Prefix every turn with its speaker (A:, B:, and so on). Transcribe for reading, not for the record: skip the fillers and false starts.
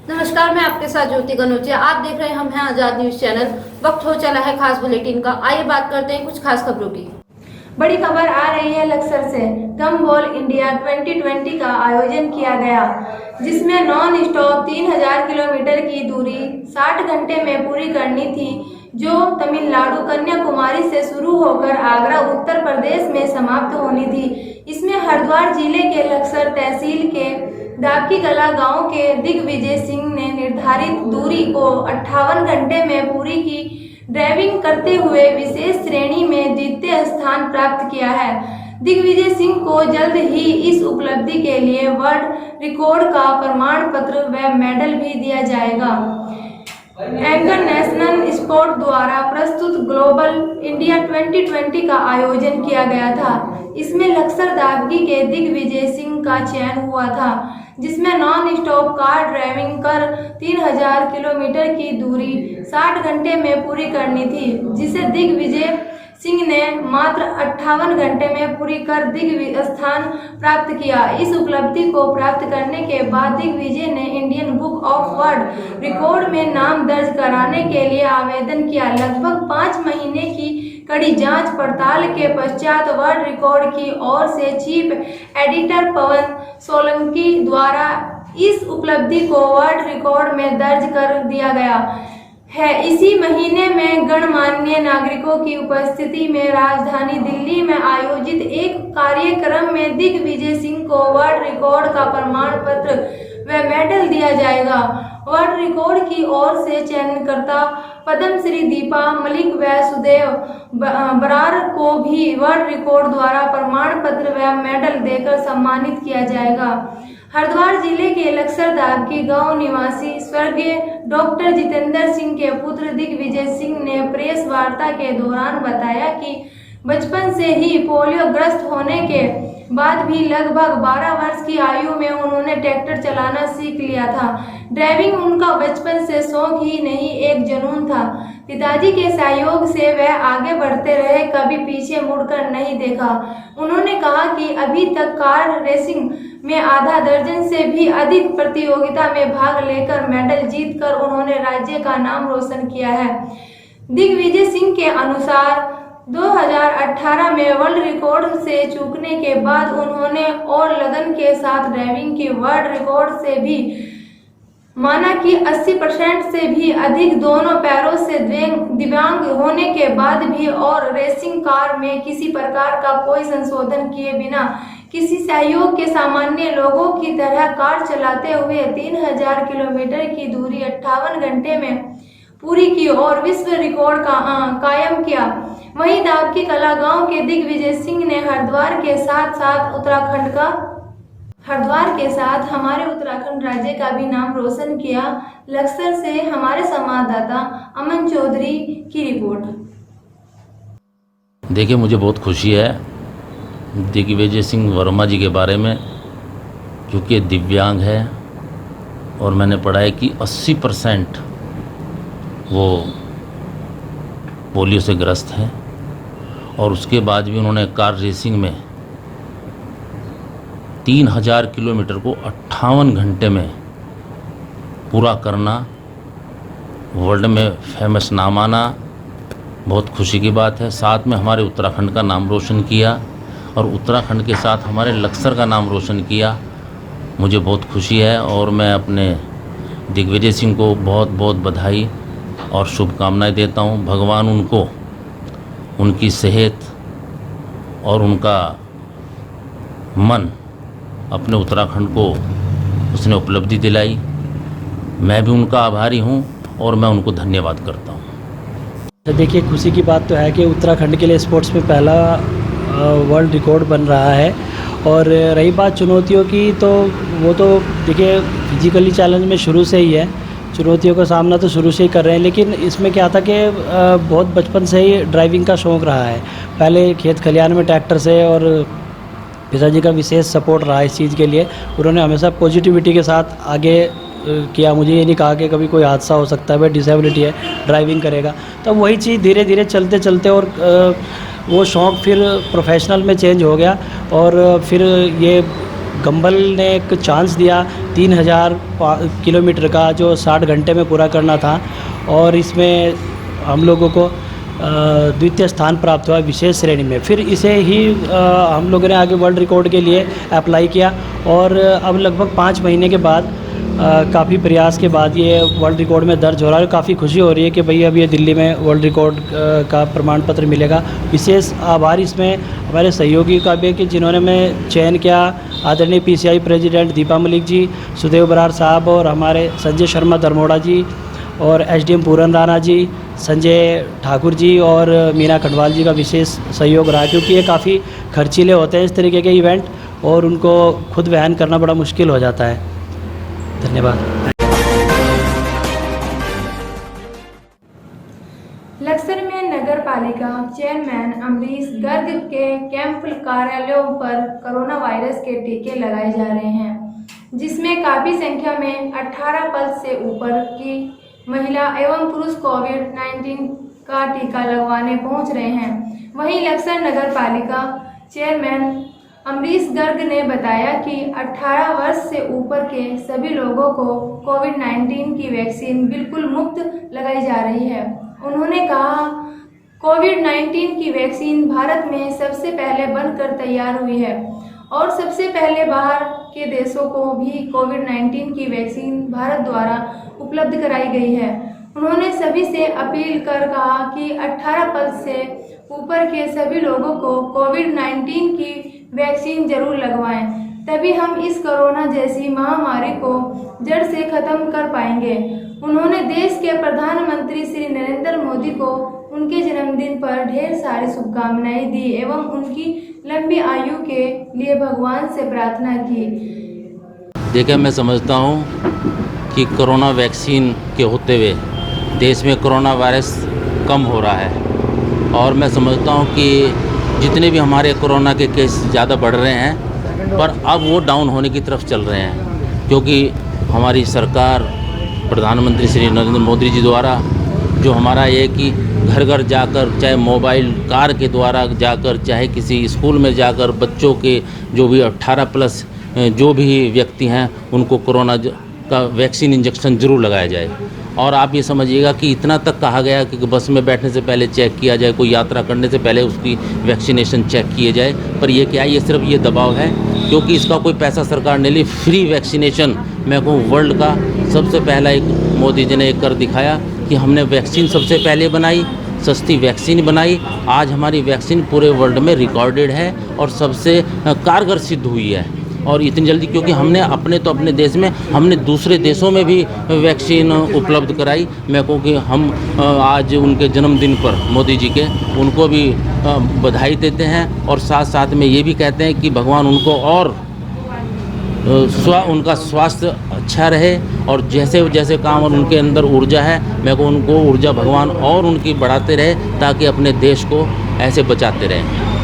A: नमस्कार, मैं आपके साथ ज्योति गनोचिया। आप देख रहे हैं हम हैं आजाद न्यूज चैनल। वक्त हो चला है खास बुलेटिन का। आइए बात करते हैं कुछ खास खबरों की।
B: बड़ी खबर आ रही है लक्सर से। कम बॉल इंडिया 2020 का आयोजन किया गया, जिसमें नॉन स्टॉप 3000 किलोमीटर की दूरी 60 घंटे में पूरी करनी थी, जो तमिलनाडु कन्याकुमारी से शुरू होकर आगरा उत्तर प्रदेश में समाप्त होनी थी। इसमें हरिद्वार जिले के लक्सर तहसील के दाबकी कला गांव के दिग्विजय सिंह ने निर्धारित दूरी को 58 घंटे में पूरी की। ड्राइविंग करते हुए विशेष श्रेणी में द्वितीय स्थान प्राप्त किया है। दिग्विजय सिंह को जल्द ही इस उपलब्धि के लिए वर्ल्ड रिकॉर्ड का प्रमाण पत्र व मेडल भी दिया जाएगा। एंकर नेशनल स्पोर्ट द्वारा प्रस्तुत ग्लोबल इंडिया 2020 का आयोजन किया गया था। इसमें लक्सर दाबकी के दिग्विजय सिंह का चयन हुआ था, जिसमें नॉन स्टॉप कार ड्राइविंग कर 3000 किलोमीटर की दूरी 60 घंटे में पूरी करनी थी, जिसे दिग्विजय सिंह ने मात्र 58 घंटे में पूरी कर दिग्विजय स्थान प्राप्त किया। इस उपलब्धि को प्राप्त करने के बाद दिग्विजय ने Indian book of world record में नाम दर्ज कराने के लिए आवेदन किया। लगभग 5 महीने की कड़ी जांच पड़ताल के पश्चात वर्ल्ड रिकॉर्ड की ओर से चीफ एडिटर पवन सोलंकी द्वारा इस उपलब्धि को वर्ल्ड रिकॉर्ड में दर्ज कर दिया गया है। इसी महीने में गणमान्य नागरिकों की उपस्थिति में राजधानी दिल्ली में आयोजित एक कार्यक्रम में दिग्विजय सिंह को वर्ल्ड रिकॉर्ड का प्रमाण पत्र व मेडल दिया जाएगा। वर्ल्ड रिकॉर्ड की ओर से चयनकर्ता पद्मश्री दीपा मलिक व सुदेव बरार को भी वर्ल्ड रिकॉर्ड द्वारा प्रमाण पत्र व मेडल देकर सम्मानित किया जाएगा। हरिद्वार जिले के लक्सर दाबकी गांव निवासी स्वर्गीय डॉक्टर जितेंद्र सिंह के पुत्र दिग्विजय सिंह ने प्रेस वार्ता के दौरान बताया कि बचपन से ही पोलियो ग्रस्त होने के बाद भी लगभग 12 वर्ष की आयु में उन्होंने ट्रैक्टर चलाना सीख लिया था। ड्राइविंग उनका बचपन से शौक ही नहीं, एक जुनून था। पिताजी के सहयोग से वह आगे बढ़ते रहे, कभी पीछे मुड़कर नहीं देखा। उन्होंने कहा कि अभी तक कार रेसिंग में आधा दर्जन से भी अधिक प्रतियोगिता में भाग लेकर मेडल जीतकर उन्होंने राज्य का नाम रोशन किया है। दिग्विजय सिंह के अनुसार 2018 में वर्ल्ड रिकॉर्ड से चूकने के बाद उन्होंने और लगन के साथ ड्राइविंग की वर्ल्ड रिकॉर्ड से भी माना कि 80% से भी अधिक दोनों पैरों से दिव्यांग होने के बाद भी और रेसिंग कार में किसी प्रकार का कोई संशोधन किए बिना किसी सहयोग के सामान्य लोगों की तरह कार चलाते हुए 3000 किलोमीटर की दूरी 58 घंटे में पूरी की और विश्व रिकॉर्ड का कायम किया। वहीं दाबकी कला गांव के दिग्विजय सिंह ने हरिद्वार के साथ हमारे उत्तराखंड राज्य का भी नाम रोशन किया। लक्सर से हमारे संवाददाता अमन चौधरी की रिपोर्ट।
C: देखिए, मुझे बहुत खुशी है दिग्विजय सिंह वर्मा जी के बारे में, क्योंकि दिव्यांग है और मैंने पढ़ा है कि 80% वो पोलियो से ग्रस्त हैं और उसके बाद भी उन्होंने कार रेसिंग में 3000 किलोमीटर को 58 घंटे में पूरा करना, वर्ल्ड में फेमस नाम आना बहुत खुशी की बात है। साथ में हमारे उत्तराखंड का नाम रोशन किया और उत्तराखंड के साथ हमारे लक्सर का नाम रोशन किया। मुझे बहुत खुशी है और मैं अपने दिग्विजय सिंह को बहुत बहुत बधाई और शुभकामनाएं देता हूं। भगवान उनको उनकी सेहत और उनका मन, अपने उत्तराखंड को उसने उपलब्धि दिलाई। मैं भी उनका आभारी हूं और मैं उनको धन्यवाद करता हूं।
D: देखिए, खुशी की बात तो है कि उत्तराखंड के लिए स्पोर्ट्स में पहला वर्ल्ड रिकॉर्ड बन रहा है। और रही बात चुनौतियों की, तो वो तो देखिए फिजिकली चैलेंज में शुरू से ही है, चुनौतियों का सामना तो शुरू से ही कर रहे हैं। लेकिन इसमें क्या था कि बहुत बचपन से ही ड्राइविंग का शौक़ रहा है। पहले खेत खलिहान में ट्रैक्टर से, और पिताजी का विशेष सपोर्ट रहा इस चीज़ के लिए। उन्होंने हमेशा पॉजिटिविटी के साथ आगे किया। मुझे ये नहीं कहा कि कभी कोई हादसा हो सकता है, भाई डिसेबिलिटी है, ड्राइविंग करेगा। तो वही चीज़ धीरे धीरे चलते चलते और वो शौक़ फिर प्रोफेशनल में चेंज हो गया और फिर ये कंबल ने एक चांस दिया 3000 किलोमीटर का जो 60 घंटे में पूरा करना था, और इसमें हम लोगों को द्वितीय स्थान प्राप्त हुआ विशेष श्रेणी में। फिर इसे ही हम लोगों ने आगे वर्ल्ड रिकॉर्ड के लिए अप्लाई किया, और अब लगभग 5 महीने के बाद काफ़ी प्रयास के बाद ये वर्ल्ड रिकॉर्ड में दर्ज हो रहा है। काफ़ी खुशी हो रही है कि भाई अब ये दिल्ली में वर्ल्ड रिकॉर्ड का प्रमाण पत्र मिलेगा। विशेष आभार इसमें हमारे सहयोगी का भी है कि जिन्होंने मैं चयन किया, आदरणीय PCI प्रेसिडेंट दीपा मलिक जी, सुदेव बरार साहब, और हमारे संजय शर्मा धर्मोड़ा जी, और SDM पूरन राणा जी, संजय ठाकुर जी और मीना खंडवाल जी का विशेष सहयोग रहा, क्योंकि ये काफ़ी खर्चीले होते हैं इस तरीके के इवेंट, और उनको खुद वहन करना बड़ा मुश्किल हो जाता है। धन्यवाद।
B: लक्सर में नगर पालिका चेयरमैन अमरीश गर्ग के कैंप कार्यालयों पर कोरोना वायरस के टीके लगाए जा रहे हैं, जिसमें काफ़ी संख्या में 18 वर्ष से ऊपर की महिला एवं पुरुष कोविड-19 का टीका लगवाने पहुंच रहे हैं। वहीं लक्सर नगर पालिका चेयरमैन अमरीश गर्ग ने बताया कि 18 वर्ष से ऊपर के सभी लोगों को कोविड-19 की वैक्सीन बिल्कुल मुफ्त लगाई जा रही है। उन्होंने कहा, कोविड-19 की वैक्सीन भारत में सबसे पहले बनकर तैयार हुई है, और सबसे पहले बाहर के देशों को भी कोविड-19 की वैक्सीन भारत द्वारा उपलब्ध कराई गई है। उन्होंने सभी से अपील कर कहा कि 18 वर्ष से ऊपर के सभी लोगों को कोविड-19 की वैक्सीन जरूर लगवाएं, तभी हम इस कोरोना जैसी महामारी को जड़ से खत्म कर पाएंगे। उन्होंने देश के प्रधानमंत्री श्री नरेंद्र मोदी को उनके जन्मदिन पर ढेर सारी शुभकामनाएं दी एवं उनकी लंबी आयु के लिए भगवान से प्रार्थना की।
C: देखिए, मैं समझता हूँ कि कोरोना वैक्सीन के होते हुए देश में कोरोना वायरस कम हो रहा है, और मैं समझता हूँ कि जितने भी हमारे कोरोना के केस ज़्यादा बढ़ रहे हैं, पर अब वो डाउन होने की तरफ चल रहे हैं, क्योंकि हमारी सरकार प्रधानमंत्री श्री नरेंद्र मोदी जी द्वारा जो हमारा ये कि घर घर जाकर, चाहे मोबाइल कार के द्वारा जाकर, चाहे किसी स्कूल में जाकर बच्चों के जो भी 18 प्लस जो भी व्यक्ति हैं उनको कोरोना का वैक्सीन इंजेक्शन ज़रूर लगाया जाए। और आप ये समझिएगा कि इतना तक कहा गया कि बस में बैठने से पहले चेक किया जाए, कोई यात्रा करने से पहले उसकी वैक्सीनेशन चेक किए जाए। पर ये क्या है, ये सिर्फ ये दबाव है, क्योंकि इसका कोई पैसा सरकार ने ली। फ्री वैक्सीनेशन मैं कहूँ वर्ल्ड का सबसे पहला एक मोदी जी ने एक कर दिखाया कि हमने वैक्सीन सबसे पहले बनाई, सस्ती वैक्सीन बनाई। आज हमारी वैक्सीन पूरे वर्ल्ड में रिकॉर्डेड है और सबसे कारगर सिद्ध हुई है, और इतनी जल्दी, क्योंकि हमने अपने देश में, हमने दूसरे देशों में भी वैक्सीन उपलब्ध कराई। मैं कहूँ कि हम आज उनके जन्मदिन पर मोदी जी के उनको भी बधाई देते हैं, और साथ साथ में ये भी कहते हैं कि भगवान उनको और उनका स्वास्थ्य अच्छा रहे, और जैसे जैसे काम और उनके अंदर ऊर्जा है, मैं को उनको ऊर्जा भगवान और उनकी बढ़ाते रहे, ताकि अपने देश को ऐसे बचाते रहें।